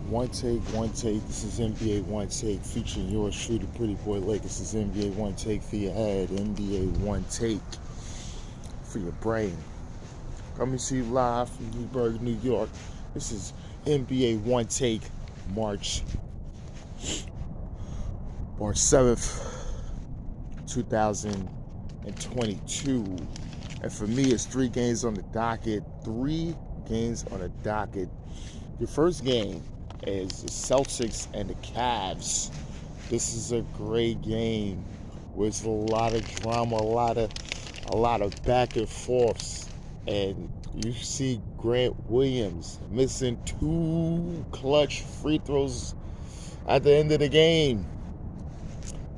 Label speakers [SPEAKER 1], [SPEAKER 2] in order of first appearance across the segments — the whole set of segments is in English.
[SPEAKER 1] One take, one take. This is NBA One Take featuring yours truly, Pretty Boy Lake. This is NBA One Take for your head, NBA One Take for your brain. Coming to you live from Newburgh, New York. This is NBA One Take, March 7th, 2022. And for me, it's 3 games on the docket. 3 games on the docket. Your first game is the Celtics and the Cavs. This is a great game with a lot of drama, a lot of back and forths, and you see Grant Williams missing 2 clutch free throws at the end of the game.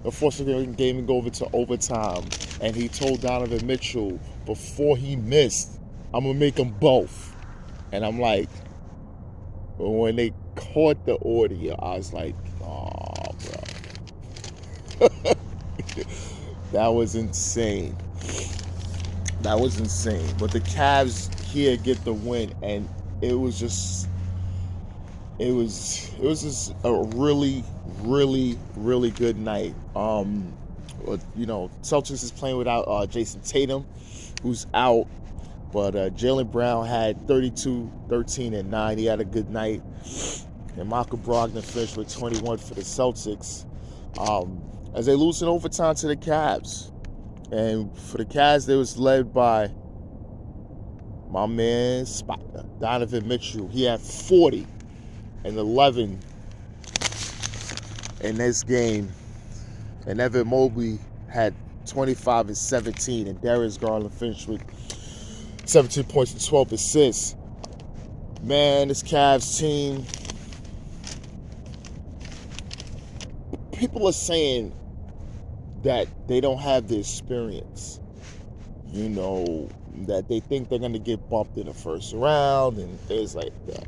[SPEAKER 1] The forced the game to go over to overtime, and he told Donovan Mitchell before he missed, "I'm gonna make them both." And I'm like, when they caught the audio, I was like, oh, bro. That was insane. That was insane. But the Cavs here get the win, and it was just a really, really, really good night. Celtics is playing without Jason Tatum, who's out. But Jaylen Brown had 32, 13, and 9. He had a good night. And Michael Brogdon finished with 21 for the Celtics as they lose in overtime to the Cavs. And for the Cavs, they was led by my man Donovan Mitchell. He had 40 and 11 in this game. And Evan Mobley had 25 and 17. And Darius Garland finished with 17 points and 12 assists. Man, this Cavs team, people are saying that they don't have the experience. That they think they're going to get bumped in the first round and things like that.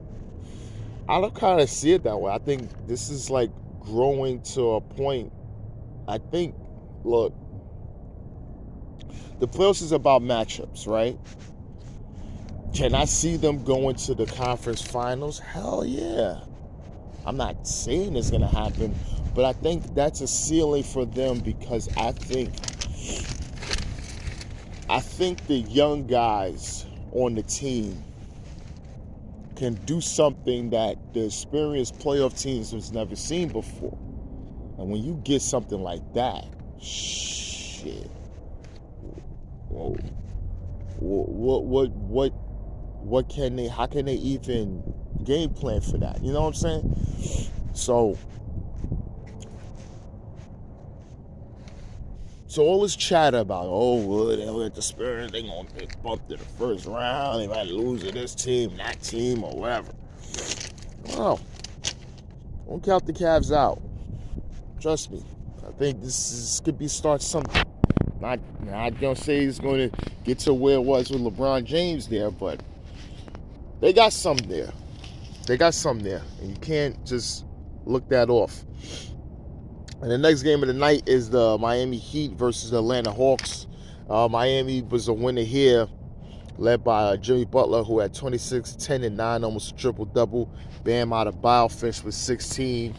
[SPEAKER 1] I don't kind of see it that way. I think this is like growing to a point. I think, look, the playoffs is about matchups, right? Can I see them going to the conference finals? Hell yeah. I'm not saying it's going to happen, but I think that's a ceiling for them because I think the young guys on the team can do something that the experienced playoff teams has never seen before. And when you get something like that, shit. Whoa. How can they even game plan for that? You know what I'm saying? So all this chatter about, they're at the Spurs, they're going to get bumped in the first round, they might lose to this team, that team, or whatever. Well, don't count the Cavs out. Trust me. I think this could be start something. Not going to say it's going to get to where it was with LeBron James there, but they got something there. And you can't just look that off. And the next game of the night is the Miami Heat versus the Atlanta Hawks. Miami was a winner here, led by Jimmy Butler, who had 26, 10, and 9, almost a triple-double. Bam Adebayo finished with 16.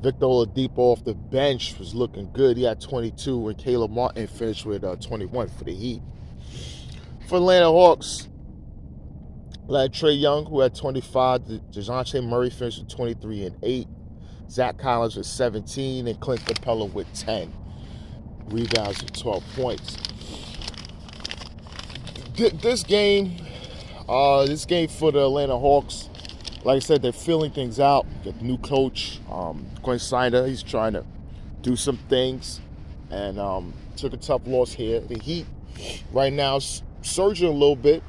[SPEAKER 1] Victor Oladipo off the bench was looking good. He had 22, and Caleb Martin finished with 21 for the Heat. For Atlanta Hawks, like Trae Young, who had 25. DeJounte Murray finished with 23 and 8. Zach Collins with 17, and Clint Capella with 10. Rebounds with 12 points. This game for the Atlanta Hawks, like I said, they're filling things out. Got the new coach, Quinn Snyder. He's trying to do some things, and took a tough loss here. The Heat right now surging a little bit,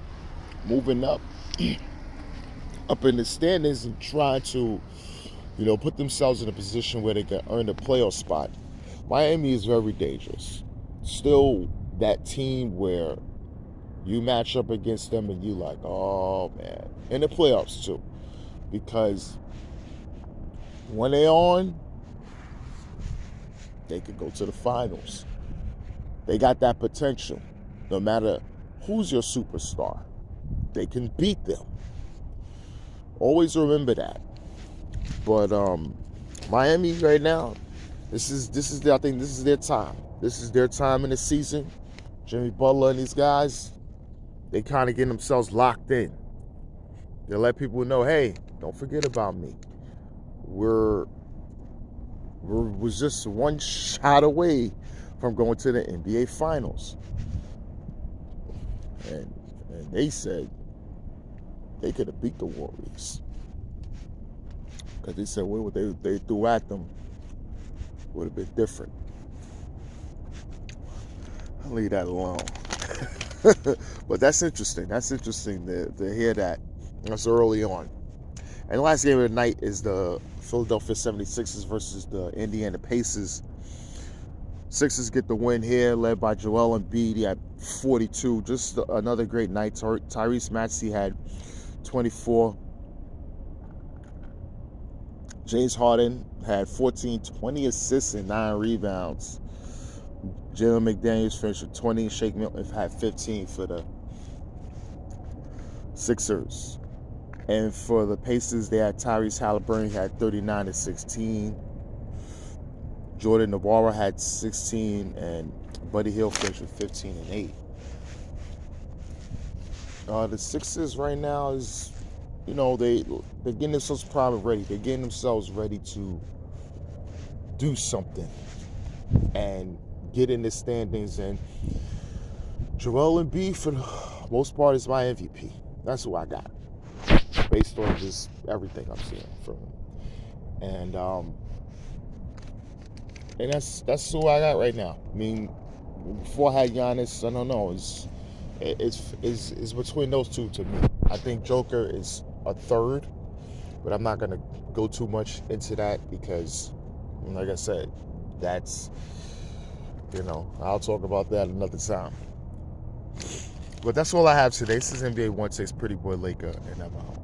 [SPEAKER 1] moving up in the standings and trying to, put themselves in a position where they can earn a playoff spot. Miami is very dangerous. Still that team where you match up against them and you like, oh man. In the playoffs too. Because when they're on, they could go to the finals. They got that potential. No matter who's your superstar, they can beat them. Always remember that. But Miami right now, I think this is their time. This is their time in the season. Jimmy Butler and these guys, they kind of get themselves locked in. They let people know, hey, don't forget about me. We're was just one shot away from going to the NBA Finals. And they said they could have beat the Warriors. Because they said what they threw at them would have been different. I'll leave that alone. But that's interesting. That's interesting to hear that. That's early on. And the last game of the night is the Philadelphia 76ers versus the Indiana Pacers. Sixers get the win here, led by Joel Embiid. He had 42. Just another great night. Tyrese Maxey had 24. James Harden had 14, 20 assists and 9 rebounds. Jalen McDaniels finished with 20. Shake Milton had 15 for the Sixers. And for the Pacers, they had Tyrese Halliburton had 39 and 16. Jordan Nwora had 16, and Buddy Hield finished with 15 and 8. The Sixers right now is, they're getting themselves primed and ready. They're getting themselves ready to do something and get in the standings. And Joel Embiid, for the most part, is my MVP. That's who I got, based on just everything I'm seeing from him. And that's who I got right now. I mean, before I had Giannis, I don't know. It's between those two to me. I think Joker is a third, but I'm not gonna go too much into that because, like I said, that's I'll talk about that another time. But that's all I have today. This is NBA Onetake, Pretty Boy Laker, and I'm out.